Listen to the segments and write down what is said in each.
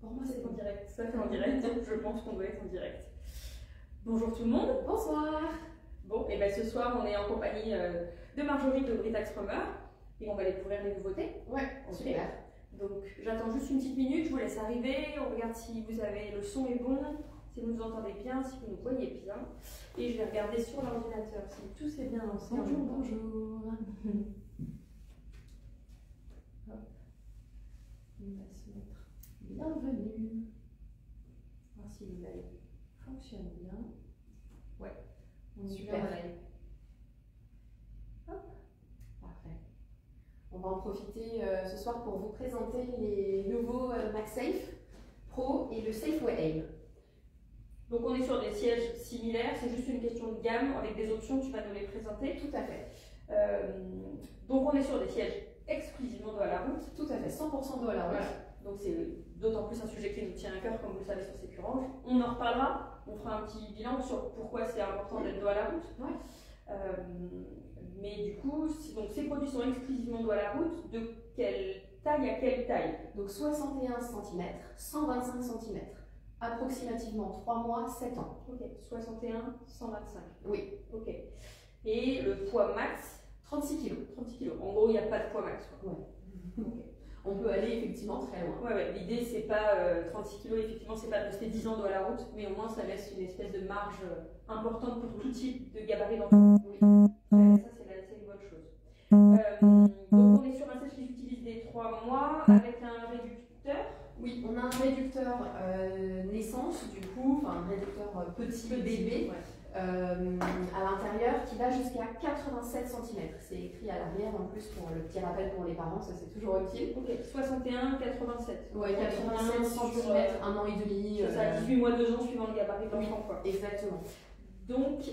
Pour moi, c'est en direct. Ça fait en direct. Je pense qu'on doit être en direct. Bonjour tout le monde. Bonsoir. Bon, et bien ce soir, on est en compagnie de Marjorie de Britax Romer et on va découvrir les nouveautés. Ouais, okay. Super. Donc j'attends juste une petite minute, je vous laisse arriver, on regarde si vous avez le son est bon, si vous nous entendez bien, si vous nous voyez bien. Et je vais regarder sur l'ordinateur si tout s'est bien lancé. Bonjour, bonjour. Hop. On va se mettre bienvenue. Voir si le live fonctionne bien. Ouais, on est Super. bien en live. Hop. Parfait. On va en profiter ce soir pour vous présenter les nouveaux MagSafe Pro et le Safeway Aim. Donc on est sur des sièges similaires, c'est juste une question de gamme avec des options, tu vas nous les présenter. Tout à fait. Donc on est sur des sièges exclusivement dos à la route. Tout à fait, 100% dos à la route. Voilà. Donc c'est d'autant plus un sujet qui nous tient à cœur, comme vous le savez, sur Sécurange. On en reparlera, on fera un petit bilan sur pourquoi c'est important d'être dos à la route. Ouais. Mais du coup, donc ces produits sont exclusivement dos à la route. De quelle taille à quelle taille? Donc 61 cm, 125 cm, approximativement 3 mois, 7 ans. Ok, 61, 125. Oui. Ok. Et le poids max? 36 kg. 36 kg. En gros, il n'y a pas de poids max. Ouais. Okay. On peut aller effectivement très loin. Ouais. L'idée, c'est pas 36 kg, effectivement, c'est pas de rester 10 ans dos à la route, mais au moins ça laisse une espèce de marge importante pour tout type de gabarit d'enfant. Oui. Ça, c'est une bonne chose. Donc, on est sur un siège qui utilise des 3 mois avec un réducteur. Oui, on a un réducteur naissance, du coup, enfin un réducteur petit bébé. Ouais. À l'intérieur qui va jusqu'à 87 cm. C'est écrit à l'arrière en plus pour le petit rappel pour les parents, ça c'est toujours utile. Ok, 61, 87. Ouais, 87 cm, 1 an et demi. Ça, 18 mois, 2 ans suivant le gabarit de l'enfant. Oui, exactement. Donc,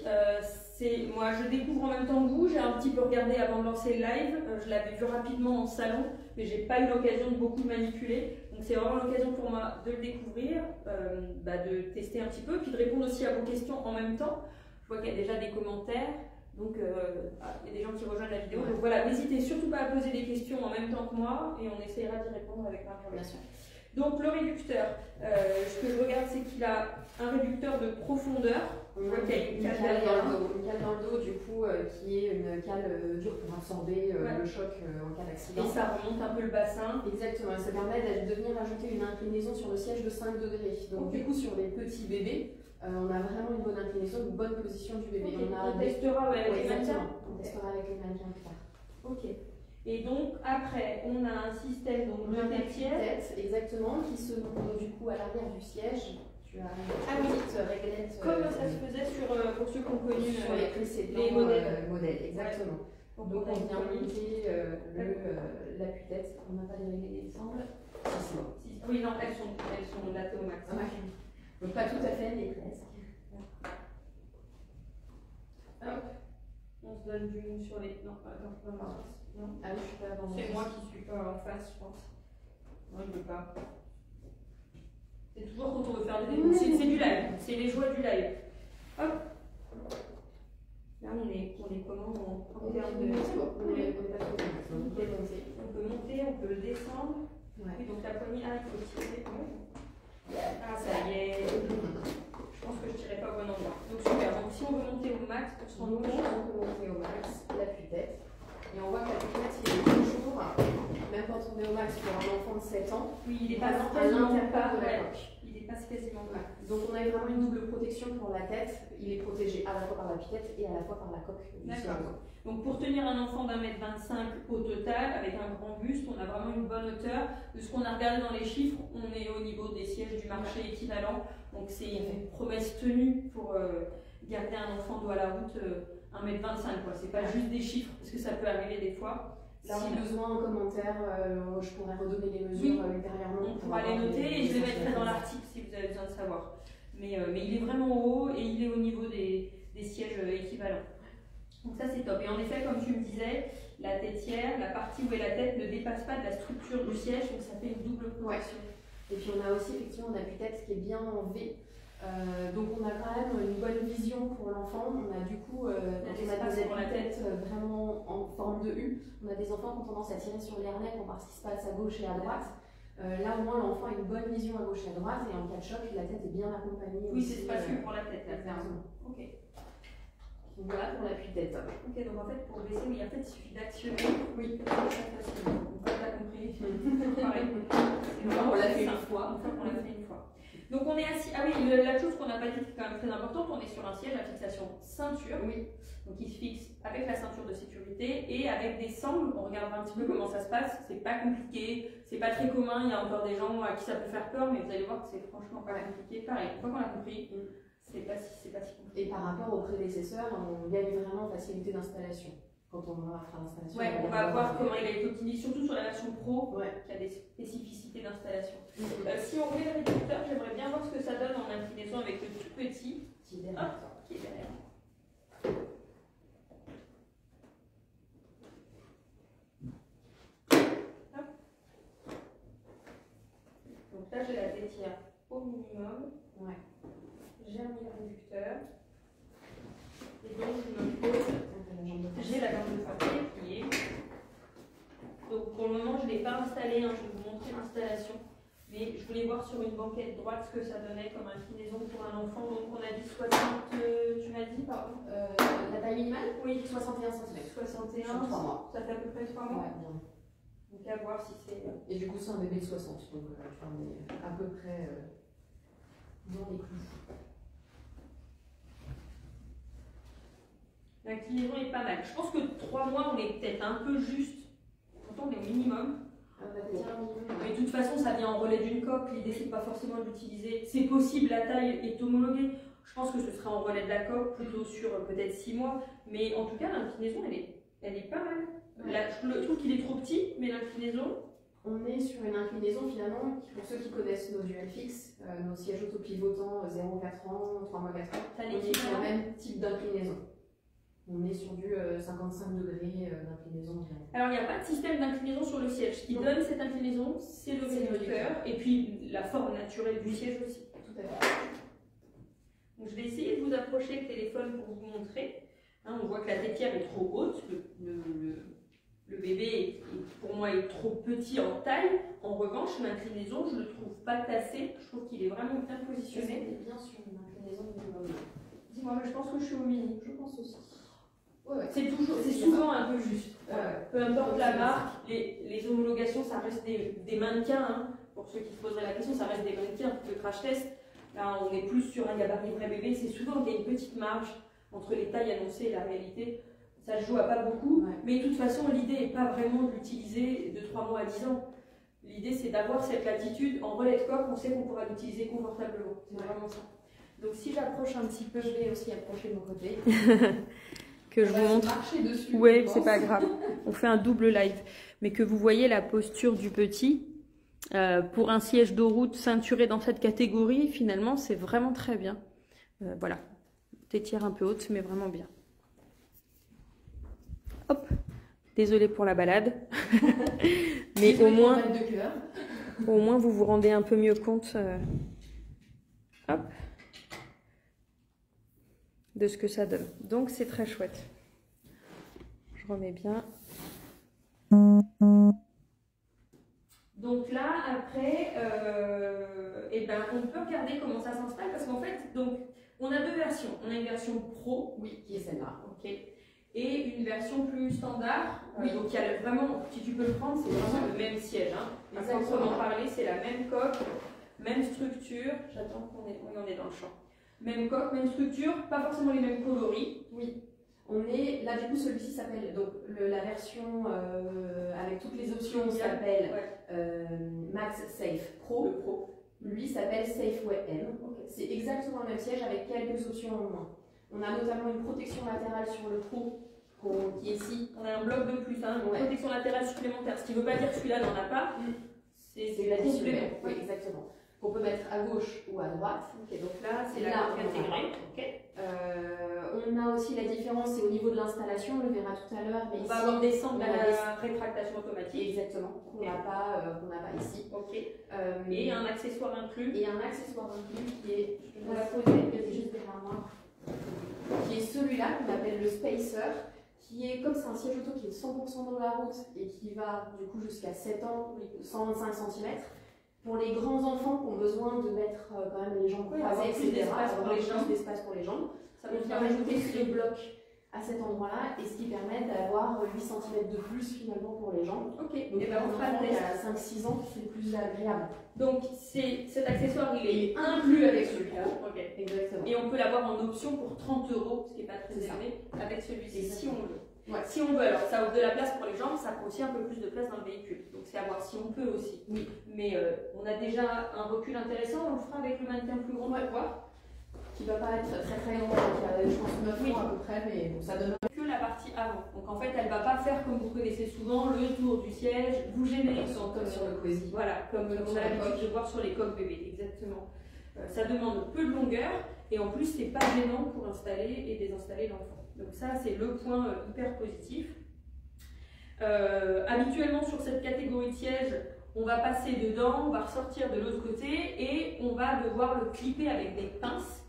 moi je découvre en même temps que vous, j'ai un petit peu regardé avant de lancer le live, je l'avais vu rapidement en salon, mais j'ai pas eu l'occasion de beaucoup le manipuler. Donc c'est vraiment l'occasion pour moi de le découvrir, de tester un petit peu, puis de répondre aussi à vos questions en même temps. Je vois qu'il y a déjà des commentaires, donc il y a des gens qui rejoignent la vidéo. Ouais. Donc voilà, n'hésitez surtout pas à poser des questions en même temps que moi, et on essaiera d'y répondre avec Marjorie. Bien sûr. Donc le réducteur, ce que je regarde c'est qu'il a un réducteur de profondeur. On a une cale dans le dos du coup qui est une cale dure pour absorber le choc en cas d'accident. Et ça remonte un peu le bassin. Exactement, ça permet de venir ajouter une inclinaison sur le siège de 5 degrés. Donc du coup sur les petits bébés, on a vraiment une bonne inclinaison, une bonne position du bébé. Okay. On testera avec les mannequins. On testera avec les mannequins plus tard. Ok. Et donc après, on a un système de tête, exactement, qui se monte du coup à l'arrière du siège. Tu as une petite réglette. Comme ça se faisait pour ceux qui ont connu sur les précédents les modèles. Exactement. Ouais. Donc on vient monter l'appui-tête. On n'a pas les réglées, il semble. Oui, non, elles sont datées au max. Ouais. Donc pas tout à fait, mais presque. Hop. On se donne du sur les. Non, attends, non. Ah oui, je suis pas avant. C'est moi qui suis pas en face, je pense. Moi, je veux pas. C'est toujours quand on veut faire des démos. C'est du live, c'est les joies du live. Hop. Là, on est comment en termes de. C'est bon, on est pas trop bien. On peut monter, on peut descendre. Ouais. Oui, donc la poignée, il faut tirer. Ah, ça y est. Je pense que je ne tirais pas au bon endroit. Donc super. Donc si on veut monter au max pour se rendre compte, on peut monter au max l'appui-tête. Et on voit que l'appui-tête, il est toujours, même quand on est au max pour un enfant de 7 ans, oui, il est pas à l'intérieur de la coque. Il dépasse quasiment pas. Donc on a vraiment une double protection pour la tête. Il est protégé à la fois par l'appui-tête et à la fois par la coque. D'accord. Donc pour tenir un enfant d'1,25 m au total, avec un grand buste, on a vraiment une bonne hauteur. De ce qu'on a regardé dans les chiffres, on est au niveau des sièges du marché équivalent. Donc c'est une promesse tenue pour garder un enfant dos à la route 1,25 m. C'est pas juste des chiffres, parce que ça peut arriver des fois. Là, si besoin en commentaire, je pourrais redonner les mesures ultérieurement. On pourra les noter et je les mettrai dans l'article si vous avez besoin de savoir. Mais il est vraiment haut et il est au niveau des sièges équivalents. Donc ça c'est top. Et en effet, comme tu me disais, la têtière, la partie où est la tête ne dépasse pas de la structure du siège, donc ça fait une double protection. Et puis on a aussi effectivement un appui-tête qui est bien en V. Donc on a quand même une bonne vision pour l'enfant. On a du coup, quand on a des appuis-tête vraiment en forme de U, on a des enfants qui ont tendance à tirer sur les harnais pour voir ce qui se passe à gauche et à droite. Là, au moins, l'enfant a une bonne vision à gauche et à droite, et en cas de choc, la tête est bien accompagnée. Oui, c'est spacieux pour la tête. Exactement. Ok. Donc voilà pour l'appui-tête. Ok, donc en fait, pour baisser, oui, en fait, il suffit d'actionner. Oui. C'est facile. Donc, t'as compris. Pareil. On l'a fait une fois. On l'a fait une fois. Donc, on est assis. Ah oui, la chose qu'on n'a pas dit qui est quand même très importante, on est sur un siège à fixation ceinture. Oui. Donc, il se fixe avec la ceinture de sécurité et avec des sangles. On regardera un petit peu comment ça se passe. C'est pas compliqué, c'est pas très commun. Il y a encore des gens à qui ça peut faire peur, mais vous allez voir que c'est franchement pas compliqué. Pareil, une fois qu'on a compris. C'est pas si compliqué. Et par rapport aux prédécesseurs, on gagne vraiment en facilité d'installation. Quand on fera l'installation. Ouais, on va voir comment il a été optimisé, surtout sur la version pro, ouais. qui a des spécificités d'installation. Si on met le réducteur, j'aimerais bien voir ce que ça donne en inclinaison avec le tout petit qui est derrière. Qui est derrière. Hop. Donc là, j'ai la tétière au minimum. Ouais. J'ai mis le réducteur. Et donc, je me pose. J'ai la jambe de papier qui est. Donc, pour le moment, je ne l'ai pas installée. Hein, je vais vous montrer l'installation. Mais je voulais voir sur une banquette droite ce que ça donnait comme inclinaison pour un enfant. Donc, on a dit 60. Tu m'as dit, pardon la taille minimale? Oui, 61 cm. 61. Sur 3 mois. Ça fait à peu près 3 mois. Ouais, bien. Donc, à voir si c'est. Et du coup, c'est un bébé de 60. Donc, on est à peu près dans les clous. L'inclinaison est pas mal. Je pense que 3 mois, on est peut-être un peu juste. Pourtant, on est au minimum. Mais de toute façon, ça vient en relais d'une coque. L'idée, c'est pas forcément de l'utiliser. C'est possible, la taille est homologuée. Je pense que ce sera en relais de la coque, plutôt sur peut-être 6 mois. Mais en tout cas, l'inclinaison, elle est pas mal. Ouais. Là, je trouve qu'il est trop petit, mais l'inclinaison. On est sur une inclinaison finalement, pour ceux qui connaissent nos duels fixes, nos sièges autopivotants 0-4 ans, 3 mois 4 ans, on est sur le même type d'inclinaison. On est sur du 55 degrés d'inclinaison environ. Alors, il n'y a pas de système d'inclinaison sur le siège. Ce qui donne cette inclinaison, c'est le réducteur et puis la forme naturelle du siège aussi. Tout à fait. Donc, je vais essayer de vous approcher le téléphone pour vous montrer. Hein, on voit que la tétière est trop haute. Le bébé, pour moi, est trop petit en taille. En revanche, l'inclinaison, je ne le trouve pas tassé. Je trouve qu'il est vraiment bien positionné. On est bien sur une inclinaison minimum. Dis-moi, mais je pense que je suis au mini. Je pense aussi. Ouais. C'est souvent un peu juste. Peu importe la marque, les homologations, ça reste des mannequins. Hein. Pour ceux qui se poseraient la question, ça reste des mannequins de crash test. Là, on est plus sur un gabarit vrai bébé. C'est souvent qu'il y a une petite marge entre les tailles annoncées et la réalité. Ça se joue à pas beaucoup. Mais de toute façon, l'idée n'est pas vraiment de l'utiliser de 3 mois à 10 ans. L'idée, c'est d'avoir cette latitude. En relais de coque, on sait qu'on pourra l'utiliser confortablement. C'est vraiment ça. Donc, si j'approche un petit peu, je vais aussi approcher de mon côté. Que je vous montre. Oui, c'est pas grave. On fait un double live. Mais que vous voyez la posture du petit. Pour un siège de route ceinturé dans cette catégorie, finalement, c'est vraiment très bien. Voilà. Tétière un peu haute, mais vraiment bien. Hop. Désolée pour la balade. Mais au moins, vous vous rendez un peu mieux compte hop, de ce que ça donne. Donc, c'est très chouette. Je remets bien. Donc là, après, eh ben, on peut regarder comment ça s'installe parce qu'en fait, donc, on a 2 versions. On a une version pro, oui, qui est celle-là, ok, et une version plus standard. Oui, donc il y a vraiment, si tu peux le prendre, c'est vraiment le même siège. Hein. Exactement. En parler, c'est la même coque, même structure. J'attends qu'on est, oui, on est dans le champ. Même coque, même structure, pas forcément les mêmes coloris. Oui. On est là, du coup, celui-ci s'appelle donc la version avec toutes les options s'appelle Max Safe Pro. Le Pro. Lui s'appelle Safeway M. Okay. C'est exactement le même siège avec quelques options en moins. On a notamment une protection latérale sur le trou qui est ici. On a un bloc de plus, hein, une protection latérale supplémentaire. Ce qui ne veut pas dire que celui-là n'en a pas. C'est l'additionnel. Oui, exactement. Qu'on peut mettre à gauche ou à droite. Okay, donc là, c'est la intégrée. Okay. On a aussi la différence, c'est au niveau de l'installation, on le verra tout à l'heure. On va avoir des sangles à la rétractation automatique. Exactement, qu'on n'a pas ici. Okay. Et un accessoire inclus. Et un accessoire inclus qui est, je vais la poser, qui est juste derrière moi, qui est celui-là qu'on appelle le Spacer, qui est comme c'est un siège auto qui est 100% dans la route et qui va du coup jusqu'à 7 ans, 125 cm. Pour les grands enfants qui ont besoin de mettre quand même les jambes croisées, plus d'espace pour les jambes. D'espace pour les jambes. Ça Donc, il va rajouter ce bloc à cet endroit-là et ce qui permet d'avoir 8 cm de plus finalement pour les jambes. Ok, donc et ben on fera il y a 5-6 ans, c'est plus agréable. Donc cet accessoire il est inclus avec celui-là. Ok, exactement. Et on peut l'avoir en option pour 30 €, ce qui n'est pas très élevé, avec celui-ci si on veut. Ouais. Si on veut, alors ça ouvre de la place pour les jambes, ça prend aussi un peu plus de place dans le véhicule. Donc c'est à voir si on peut aussi. Oui. Mais on a déjà un recul intéressant, on le fera avec le mannequin plus grand, on va voir. Qui ne va pas être très très grand, je pense 9 ans à peu près, mais bon, ça donne que la partie avant. Donc en fait, elle ne va pas faire comme vous connaissez souvent le tour du siège, vous gênez. Comme sur le Cozy. Voilà, comme on a l'habitude de voir sur les coques bébés, exactement. Ça demande peu de longueur et en plus, c'est pas gênant pour installer et désinstaller l'enfant. Donc ça, c'est le point hyper positif. Habituellement, sur cette catégorie de siège, on va passer dedans, on va ressortir de l'autre côté et on va devoir le clipper avec des pinces.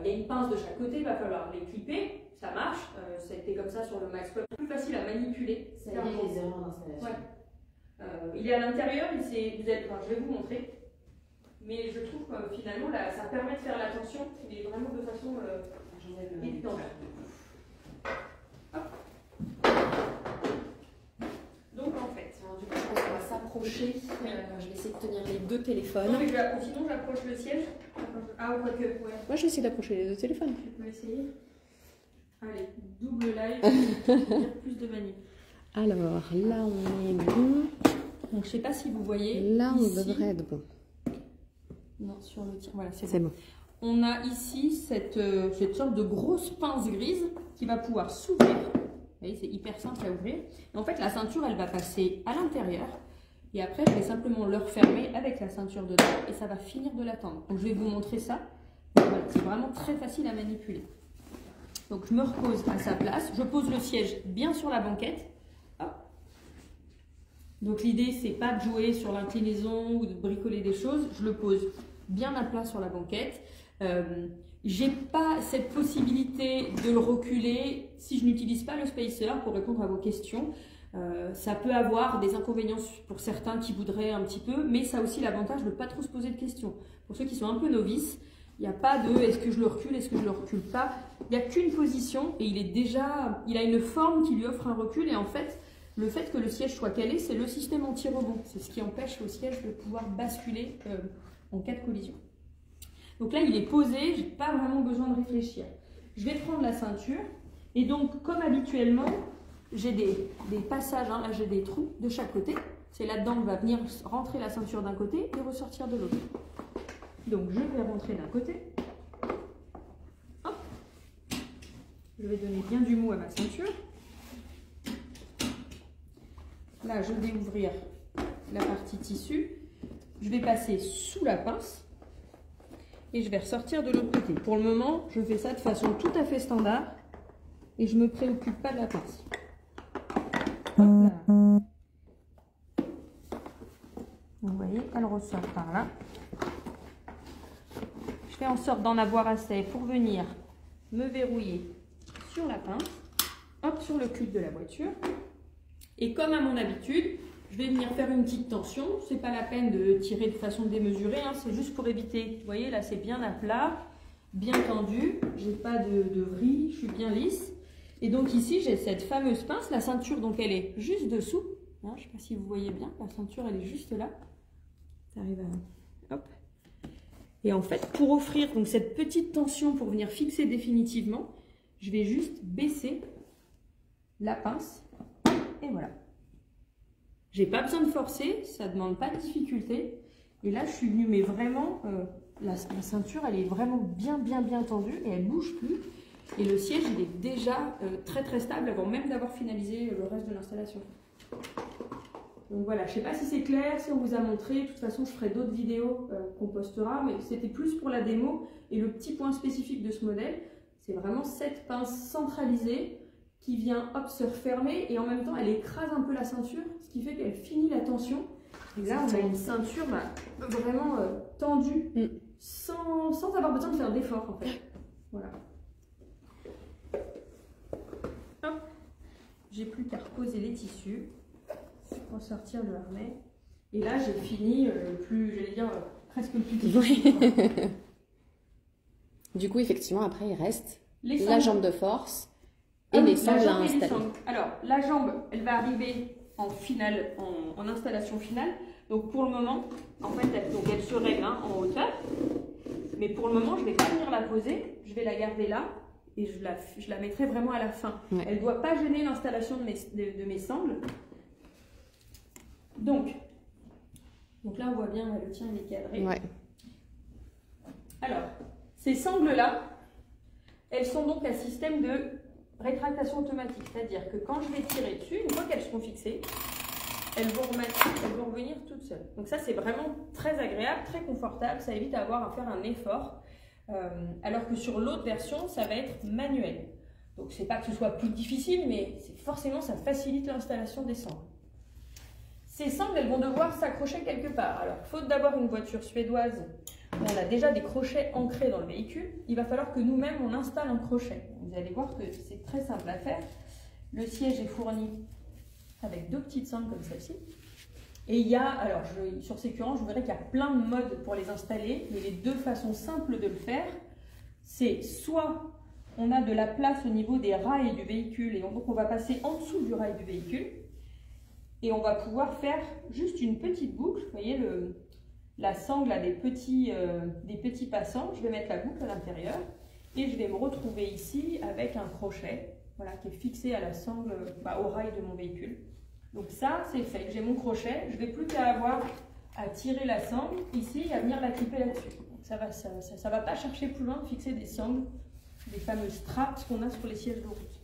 Il y a une pince de chaque côté, il va falloir les clipper, ça marche, ça a été comme ça sur le Max Club, plus facile à manipuler. Ça évite les erreurs d'installation. Ouais. Il est à l'intérieur, je vais vous montrer, mais je trouve que finalement ça permet de faire la tension, mais vraiment de façon évidente. Donc en fait, alors, du coup, je pense qu'on va s'approcher. Je vais essayer de tenir les deux téléphones. Non, mais sinon j'approche le siège. Ah, ou quoi que, ouais. Moi, je vais essayer d'approcher les deux téléphones. Tu peux essayer. Allez, double live, plus de manip. Alors, là, on est bon. Donc, je sais pas si vous voyez. Là, on ici, devrait être bon. Non, sur le tir. Voilà, c'est bon. On a ici cette sorte de grosse pince grise qui va pouvoir s'ouvrir. Vous voyez, c'est hyper simple à ouvrir. Et en fait, la ceinture, elle va passer à l'intérieur. Et après, je vais simplement le refermer avec la ceinture dedans et ça va finir de l'attendre. Donc, je vais vous montrer ça. Voilà, c'est vraiment très facile à manipuler. Donc, je me repose à sa place. Je pose le siège bien sur la banquette. Hop. Donc, l'idée, c'est pas de jouer sur l'inclinaison ou de bricoler des choses. Je le pose bien à plat sur la banquette. J'ai pas cette possibilité de le reculer si je n'utilise pas le spacer pour répondre à vos questions. Ça peut avoir des inconvénients pour certains qui voudraient un petit peu, mais ça a aussi l'avantage de ne pas trop se poser de questions. Pour ceux qui sont un peu novices, il n'y a pas de est-ce que je le recule, est-ce que je le recule pas. Il n'y a qu'une position et il a une forme qui lui offre un recul et en fait, le fait que le siège soit calé, c'est le système anti-rebond. C'est ce qui empêche au siège de pouvoir basculer en cas de collision. Donc là, il est posé, je n'ai pas vraiment besoin de réfléchir. Je vais prendre la ceinture et donc, comme habituellement, j'ai des passages, hein, là j'ai des trous de chaque côté. C'est là-dedans que va venir rentrer la ceinture d'un côté et ressortir de l'autre. Donc je vais rentrer d'un côté. Hop. Je vais donner bien du mou à ma ceinture. Là, je vais ouvrir la partie tissu. Je vais passer sous la pince et je vais ressortir de l'autre côté. Pour le moment, je fais ça de façon tout à fait standard et je ne me préoccupe pas de la pince. Hop là. Vous voyez, elle ressort par là. Je fais en sorte d'en avoir assez pour venir me verrouiller sur la pince, hop, sur le cul de la voiture. Et comme à mon habitude, je vais venir faire une petite tension. C'est pas la peine de tirer de façon démesurée, hein, c'est juste pour éviter. Vous voyez, là c'est bien à plat, bien tendu, j'ai pas de vrille, je suis bien lisse. Et donc ici, j'ai cette fameuse pince, la ceinture, donc elle est juste dessous. Hein, je ne sais pas si vous voyez bien, la ceinture, elle est juste là. Ça arrive à... Hop. Et en fait, pour offrir donc cette petite tension, pour venir fixer définitivement, je vais juste baisser la pince. Et voilà. J'ai pas besoin de forcer, ça ne demande pas de difficulté. Et là, je suis venue, mais vraiment, la ceinture, elle est vraiment bien tendue et elle ne bouge plus. Et le siège, il est déjà très très stable avant même d'avoir finalisé le reste de l'installation. Donc voilà, je ne sais pas si c'est clair, si on vous a montré. De toute façon, je ferai d'autres vidéos qu'on postera, mais c'était plus pour la démo. Et le petit point spécifique de ce modèle, c'est vraiment cette pince centralisée qui vient hop, se refermer et en même temps, elle écrase un peu la ceinture, ce qui fait qu'elle finit la tension. Et là, on a une ceinture vraiment tendue, sans avoir besoin de faire d'effort en fait. Voilà. J'ai plus qu'à reposer les tissus, ressortir le harnais Et là, j'ai fini j'allais dire, presque le plus difficile. Du coup, effectivement, après, il reste Les la jambe de force et les sangles à installer. Alors, la jambe, elle va arriver en finale, en installation finale. Donc, pour le moment, en fait, elle se règle en hauteur. Mais pour le moment, je ne vais pas venir la poser. Je vais la garder là et je la mettrai vraiment à la fin. Ouais. Elle ne doit pas gêner l'installation de mes sangles. Donc là, on voit bien, le tien il est cadré. Ouais. Alors, ces sangles-là, elles sont donc un système de rétractation automatique. C'est-à-dire que quand je vais tirer dessus, une fois qu'elles seront fixées, elles vont revenir toutes seules. Donc ça, c'est vraiment très agréable, très confortable. Ça évite d'avoir à faire un effort. Alors que sur l'autre version, ça va être manuel. Donc c'est pas que ce soit plus difficile, mais forcément, ça facilite l'installation des sangles. Ces sangles, elles vont devoir s'accrocher quelque part. Alors, faute d'avoir une voiture suédoise où on a déjà des crochets ancrés dans le véhicule, il va falloir que nous-mêmes, on installe un crochet. Vous allez voir que c'est très simple à faire. Le siège est fourni avec 2 petites sangles comme celle-ci. Et il y a, alors sur Sécurant, je vous verrai qu'il y a plein de modes pour les installer, mais les 2 façons simples de le faire, c'est soit on a de la place au niveau des rails du véhicule, et donc on va passer en dessous du rail du véhicule, et on va pouvoir faire juste une petite boucle. Vous voyez, la sangle a des petits passants. Je vais mettre la boucle à l'intérieur et je vais me retrouver ici avec un crochet, voilà, qui est fixé à la sangle, au rail de mon véhicule. Donc ça, c'est fait. J'ai mon crochet. Je ne vais plus qu'à avoir à tirer la sangle ici et à venir la clipper là-dessus. Ça va pas chercher plus loin de fixer des sangles, des fameuses straps qu'on a sur les sièges de route.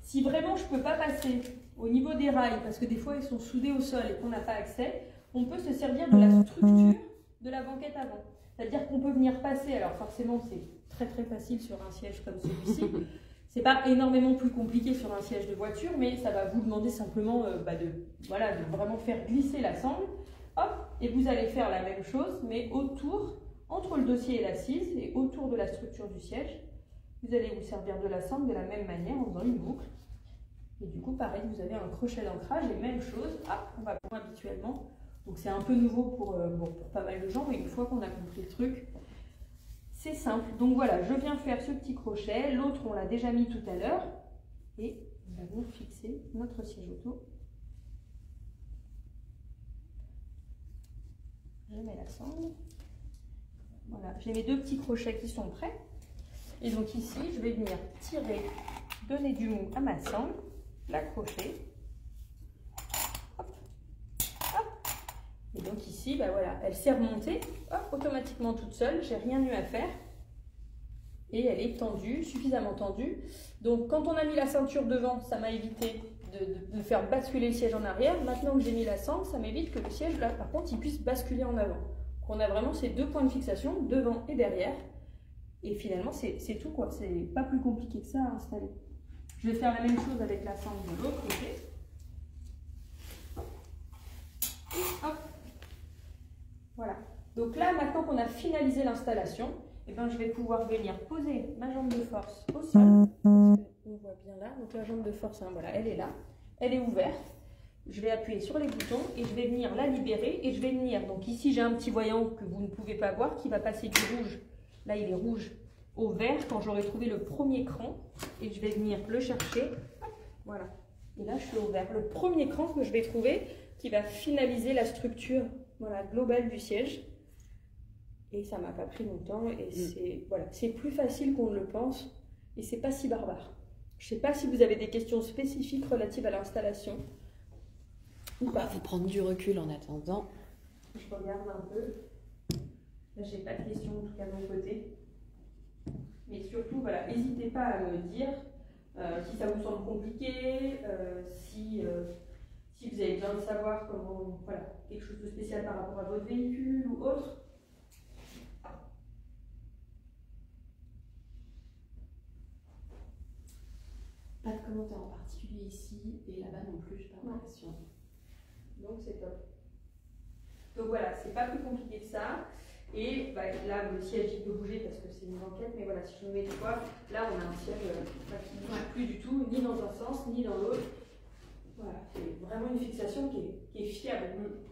Si vraiment je ne peux pas passer au niveau des rails, parce que des fois ils sont soudés au sol et qu'on n'a pas accès, on peut se servir de la structure de la banquette avant. C'est-à-dire qu'on peut venir passer, alors forcément c'est très très facile sur un siège comme celui-ci, c'est pas énormément plus compliqué sur un siège de voiture, mais ça va vous demander simplement de vraiment faire glisser la sangle, hop, et vous allez faire la même chose, mais autour, entre le dossier et l'assise, et autour de la structure du siège, vous allez vous servir de la sangle de la même manière en faisant une boucle. Et du coup, pareil, vous avez un crochet d'ancrage et même chose, on va prendre habituellement. Donc c'est un peu nouveau pour pas mal de gens, mais une fois qu'on a compris le truc, c'est simple. Donc voilà, je viens faire ce petit crochet, l'autre on l'a déjà mis tout à l'heure, et on va venir fixer notre siège auto. Je mets la sangle. Voilà, j'ai mes 2 petits crochets qui sont prêts. Et donc ici, je vais venir tirer, donner du mou à ma sangle, l'accrocher. Hop, hop. Et donc ici, voilà, elle s'est remontée, hop, automatiquement toute seule, j'ai rien eu à faire. Et elle est tendue, suffisamment tendue. Donc quand on a mis la ceinture devant, ça m'a évité de faire basculer le siège en arrière. Maintenant que j'ai mis la sangle, ça m'évite que le siège, là, par contre, il puisse basculer en avant. Donc on a vraiment ces 2 points de fixation, devant et derrière. Et finalement, c'est tout, quoi. C'est pas plus compliqué que ça à installer. Je vais faire la même chose avec la sangle de l'autre côté. Et hop. Voilà. Donc là, maintenant qu'on a finalisé l'installation, je vais pouvoir venir poser ma jambe de force au sol. On voit bien là. Donc la jambe de force, voilà, elle est là. Elle est ouverte. Je vais appuyer sur les boutons et je vais venir la libérer. Et je vais venir, donc ici, j'ai un petit voyant que vous ne pouvez pas voir qui va passer du rouge. Là, il est rouge au vert quand j'aurai trouvé le premier cran. Et je vais venir le chercher. Hop, voilà. Et là, je suis au vert. Le premier cran que je vais trouver qui va finaliser la structure, voilà, globale du siège. Et ça m'a pas pris longtemps. Et c'est plus facile qu'on ne le pense. Et c'est pas si barbare. Je ne sais pas si vous avez des questions spécifiques relatives à l'installation. On va vous prendre du recul en attendant. Je regarde un peu. Là, j'ai pas de questions, en tout cas de mon côté. Mais surtout, voilà, n'hésitez pas à me dire si ça vous semble compliqué, si vous avez besoin de savoir comment, voilà, quelque chose de spécial par rapport à votre véhicule ou autre. Pas de commentaires en particulier ici et là-bas non plus, j'ai pas l'impression. Donc c'est top. Donc voilà, c'est pas plus compliqué que ça. Et là, le siège il peut bouger parce que c'est une banquette, mais voilà, si je me mets de quoi, là on a un siège qui ne bouge plus du tout, ni dans un sens, ni dans l'autre. Voilà, c'est vraiment une fixation qui est fiable.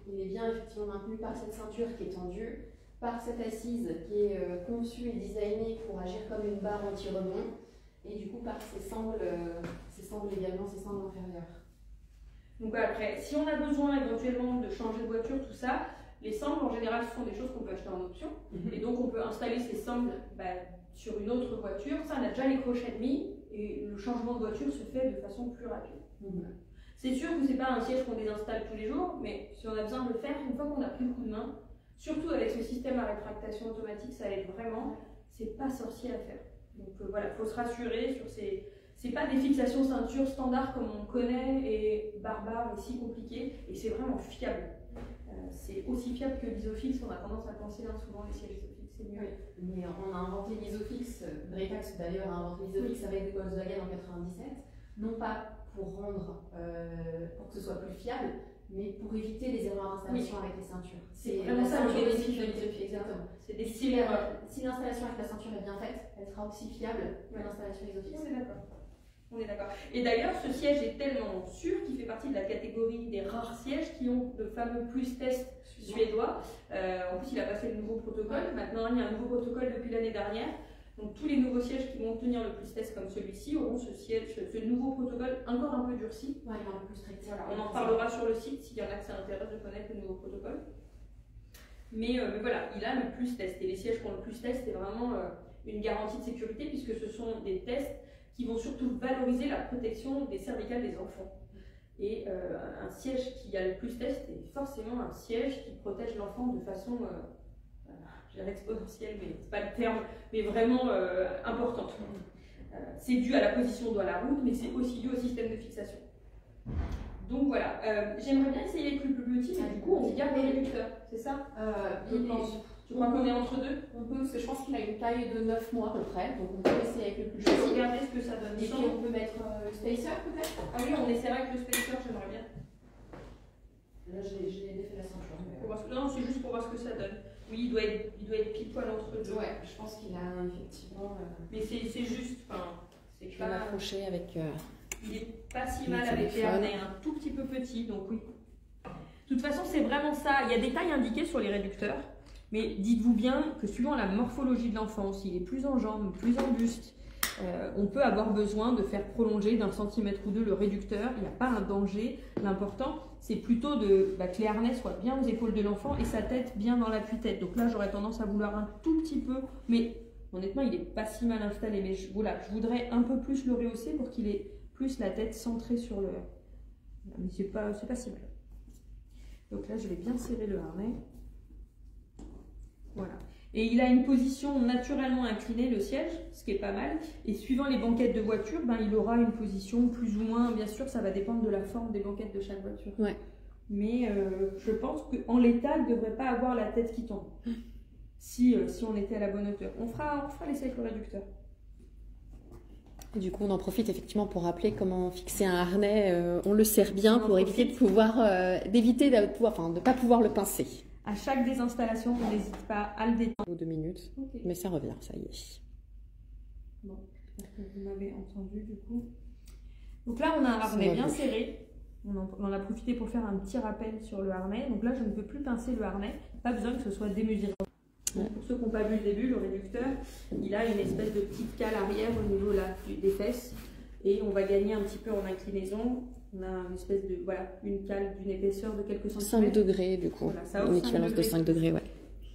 Il est bien effectivement maintenu par cette ceinture qui est tendue, par cette assise qui est conçue et designée pour agir comme une barre anti-rebond, et du coup par ces sangles également, ces sangles inférieures. Donc après, si on a besoin éventuellement de changer de voiture, tout ça, les sangles en général ce sont des choses qu'on peut acheter en option, et donc on peut installer ces sangles sur une autre voiture. Ça, on a déjà les crochets mis, et le changement de voiture se fait de façon plus rapide. C'est sûr que c'est pas un siège qu'on désinstalle tous les jours, mais si on a besoin de le faire, une fois qu'on a pris le coup de main, surtout avec ce système à rétractation automatique, ça aide vraiment. C'est pas sorcier à faire. Donc voilà, il faut se rassurer sur ces. C'est pas des fixations ceinture standard comme on connaît et barbares et si compliquées, et c'est vraiment fiable. C'est aussi fiable que l'Isofix, on a tendance à penser souvent les sièges Isofix, c'est mieux. Oui, mais on a inventé l'Isofix, Bretax d'ailleurs a inventé l'Isofix avec des Volkswagen en 97, non pas pour que ce soit plus fiable, mais pour éviter les erreurs d'installation avec les ceintures. C'est vraiment ça le bénéfice de l'Isofix. Exactement. C'est des Si l'installation avec la ceinture est bien faite, elle sera aussi fiable que l'installation Isofix. On est d'accord. Et d'ailleurs, ce siège est tellement sûr qu'il fait partie de la catégorie des rares sièges qui ont le fameux plus test suédois. En plus, il a passé le nouveau protocole. Maintenant, il y a un nouveau protocole depuis l'année dernière. Donc, tous les nouveaux sièges qui vont obtenir le plus test comme celui-ci auront ce nouveau protocole encore un peu durci. Ouais, il est un peu plus strict. Voilà, on en reparlera sur le site s'il y en a que ça intéresse de connaître le nouveau protocole. Mais voilà, il a le plus test. Et les sièges qui ont le plus test, c'est vraiment une garantie de sécurité puisque ce sont des tests qui vont surtout valoriser la protection des cervicales des enfants. Et un siège qui a le plus test est forcément un siège qui protège l'enfant de façon, je dirais exponentielle, mais c'est pas le terme, mais vraiment importante. C'est dû à la position dans la route, mais c'est aussi dû au système de fixation. Donc voilà, j'aimerais bien essayer avec le plus petit, mais du coup on garde le réducteur, c'est ça? Tu crois qu'on est entre deux? On peut, parce que je pense qu'il a une taille de 9 mois à peu près, donc on peut essayer avec le plus petit. Je vais petit. regarder ce que ça donne. Et puis on peut mettre le spacer peut-être? Ah oui, on essaiera avec le spacer, j'aimerais bien. Là j'ai défait la ceinture. Non, c'est juste pour voir ce que ça donne. Oui, il doit être pile poil entre deux. Ouais, je pense qu'il a effectivement. Mais c'est juste, c'est Je vais m'approcher avec. Il est pas si mal avec les harnais, un tout petit peu petit, donc oui. De toute façon, c'est vraiment ça. Il y a des tailles indiquées sur les réducteurs, mais dites-vous bien que suivant la morphologie de l'enfant, s'il est plus en jambes, plus en buste, on peut avoir besoin de faire prolonger d'un centimètre ou deux le réducteur. Il n'y a pas un danger. L'important, c'est plutôt que les harnais soient bien aux épaules de l'enfant et sa tête bien dans l'appui-tête. Donc là, j'aurais tendance à vouloir un tout petit peu, mais honnêtement, il n'est pas si mal installé. Mais je voudrais un peu plus le rehausser pour qu'il ait plus la tête centrée sur le... Mais c'est pas si mal. Donc là, je vais bien serrer le harnais. Voilà. Et il a une position naturellement inclinée, le siège, ce qui est pas mal. Et suivant les banquettes de voiture, il aura une position plus ou moins... Bien sûr, ça va dépendre de la forme des banquettes de chaque voiture. Ouais. Mais je pense qu'en l'état, il ne devrait pas avoir la tête qui tombe. Si on était à la bonne hauteur. On fera l'essai avec le réducteur. Et du coup, on en profite effectivement pour rappeler comment fixer un harnais. On le serre bien pour éviter de ne pas pouvoir le pincer. À chaque désinstallation, on n'hésite pas à le détendre. 2 minutes, okay. Mais ça revient, ça y est. Bon, vous m'avez entendu du coup. Donc là, on a un harnais bien serré. On en a profité pour faire un petit rappel sur le harnais. Donc là, je ne peux plus pincer le harnais. Pas besoin que ce soit démesuré. Donc pour ceux qui n'ont pas vu le début, le réducteur, il a une espèce de petite cale arrière au niveau des fesses. Et on va gagner un petit peu en inclinaison. On a une espèce de, une cale d'une épaisseur de quelques centimètres. 5 degrés du coup, une équivalence de 5 degrés, ouais.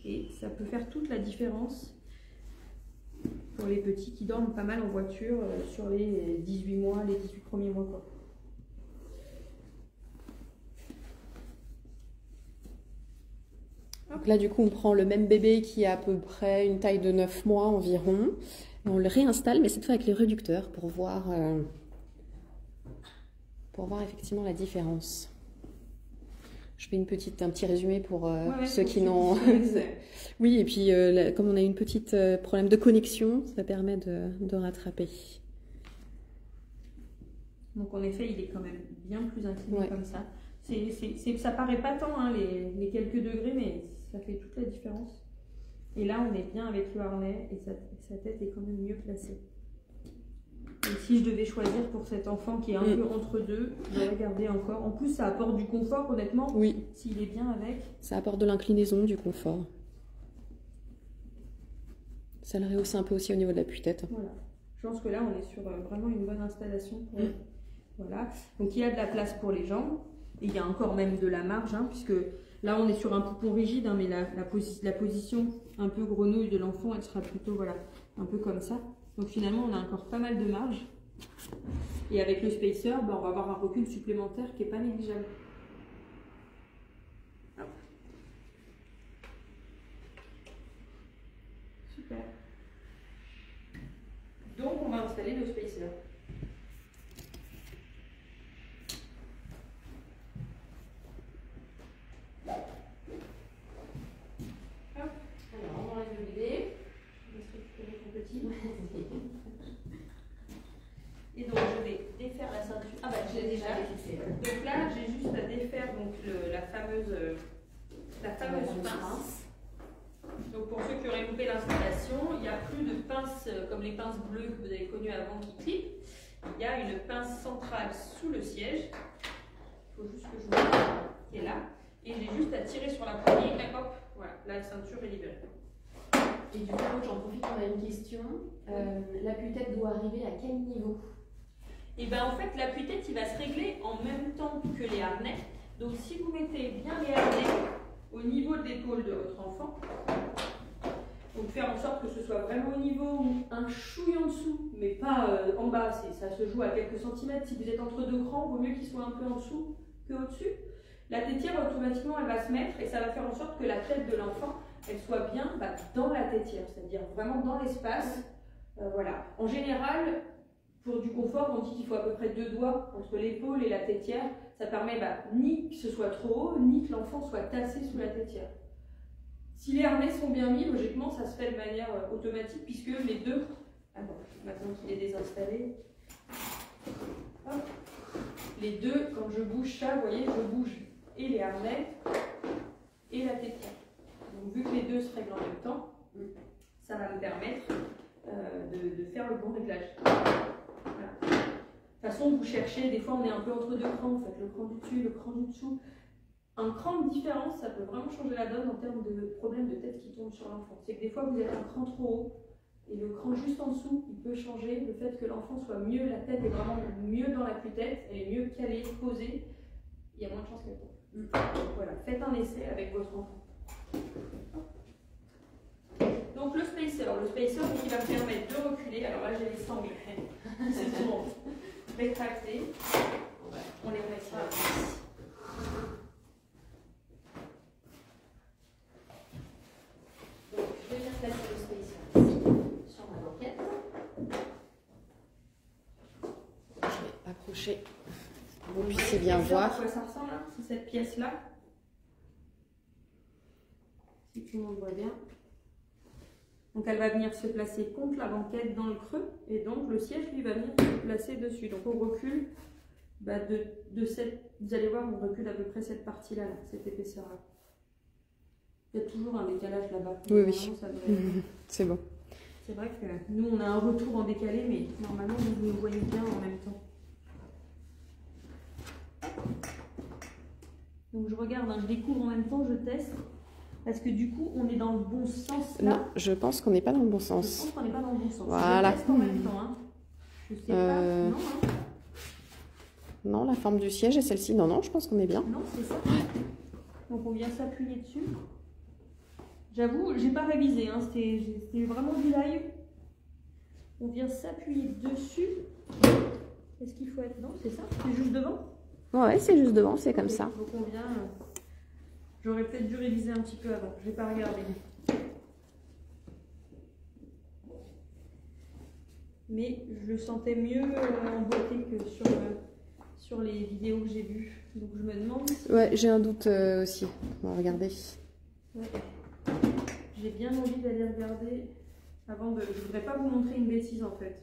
Et ça peut faire toute la différence pour les petits qui dorment pas mal en voiture sur les 18 mois, les 18 premiers mois, quoi. Donc là, du coup, on prend le même bébé qui a à peu près une taille de 9 mois environ. Et on le réinstalle, mais cette fois avec les réducteurs pour voir effectivement la différence. Je fais un petit résumé pour ceux qui n'ont... Oui, et puis comme on a une petite problème de connexion, ça permet de rattraper. Donc en effet, il est quand même bien plus incliné comme ça. Ça paraît pas tant, hein, les quelques degrés, mais ça fait toute la différence. Et là, on est bien avec le harnais et sa tête est quand même mieux placée. Et si je devais choisir pour cet enfant qui est un peu entre deux, j'aurais gardé encore. En plus, ça apporte du confort, honnêtement. Oui. S'il est bien avec. Ça apporte de l'inclinaison, du confort. Ça le rehausse un peu aussi au niveau de la tête. Voilà. Je pense que là, on est sur vraiment une bonne installation. Voilà. Donc, il y a de la place pour les jambes. Et il y a encore même de la marge, hein, puisque là, on est sur un poupon rigide, hein, mais la position un peu grenouille de l'enfant, elle sera plutôt, voilà, un peu comme ça. Donc, finalement, on a encore pas mal de marge. Et avec le spacer, on va avoir un recul supplémentaire qui n'est pas négligeable. Hop. Super. Donc, on va installer le spacer. Et donc je vais défaire la ceinture. Ah bah je l'ai déjà. Donc là j'ai juste à défaire donc, la fameuse pince. Donc pour ceux qui auraient loupé l'installation, il n'y a plus de pince comme les pinces bleues que vous avez connues avant qui clipent. Il y a une pince centrale sous le siège. Il faut juste que je vous qui est là. Et j'ai juste à tirer sur la poignée. Et hop, voilà, la ceinture est libérée. Et du coup, j'en profite, on a une question. L'appui-tête doit arriver à quel niveau? Et bien en fait, l'appui-tête, il va se régler en même temps que les harnais. Donc si vous mettez bien les harnais au niveau de l'épaule de votre enfant, donc faire en sorte que ce soit vraiment au niveau ou un chouille en dessous, mais pas en bas, ça se joue à quelques centimètres. Si vous êtes entre deux crans, il vaut mieux qu'il soit un peu en dessous qu'au-dessus. La tétière, automatiquement, elle va se mettre et ça va faire en sorte que la tête de l'enfant, elle soit bien dans la tétière, c'est-à-dire vraiment dans l'espace. Voilà. En général, pour du confort, on dit qu'il faut à peu près 2 doigts entre l'épaule et la tétière. Ça permet ni que ce soit trop haut, ni que l'enfant soit tassé sous la tétière. Si les harnais sont bien mis, logiquement, ça se fait de manière automatique puisque les deux... Alors, maintenant qu'il est désinstallé, hop, les deux, quand je bouge ça, vous voyez, je bouge et les harnais et la tétière. Donc, vu que les deux se règlent en même temps, ça va me permettre de faire le bon réglage. Voilà. De toute façon, vous cherchez, des fois on est un peu entre deux crans, vous faites le cran du dessus, le cran du dessous. Un cran de différence, ça peut vraiment changer la donne en termes de problème de tête qui tombe sur l'enfant. C'est que des fois vous êtes un cran trop haut et le cran juste en dessous, il peut changer le fait que l'enfant soit mieux, la tête est vraiment mieux dans la tête, elle est mieux calée, posée, il y a moins de chances qu'elle tombe. Donc voilà, faites un essai avec votre enfant. Donc le spacer qui va me permettre de reculer. Alors là j'ai les sangles qui se sont rétractées. On les mettra ici. Donc je vais venir placer le spacer ici sur ma banquette. Je vais accrocher pour que vous puissiez bien voir. À quoi ça ressemble là? C'est cette pièce là. Si tout le monde voit bien. Donc elle va venir se placer contre la banquette dans le creux et donc le siège lui va venir se placer dessus. Donc on recule de cette, vous allez voir, on recule à peu près cette partie-là, cette épaisseur-là. Il y a toujours un décalage là-bas. Oui, oui. C'est bon. C'est vrai que nous on a un retour en décalé, mais normalement vous nous voyez bien en même temps. Donc je regarde, je découvre en même temps, je teste. Parce que du coup, on est dans le bon sens là. Non, je pense qu'on n'est pas dans le bon sens. Je pense qu'on n'est pas dans le bon sens. Voilà. Je teste en même temps. Hein. Je sais pas. Non, hein. Non, la forme du siège est celle-ci. Non, non, je pense qu'on est bien. Non, c'est ça. Donc on vient s'appuyer dessus. J'avoue, j'ai pas révisé. Hein. C'était vraiment du live. On vient s'appuyer dessus. Est-ce qu'il faut être... Non, c'est ça. C'est juste devant. Ouais, c'est juste devant. C'est comme ça. Donc on vient... J'aurais peut-être dû réviser un petit peu avant, je n'ai pas regardé. Mais je le sentais mieux en beauté que sur les vidéos que j'ai vues. Donc je me demande... Ouais, j'ai un doute aussi. On va regarder. Ouais. J'ai bien envie d'aller regarder avant de... Je ne voudrais pas vous montrer une bêtise en fait.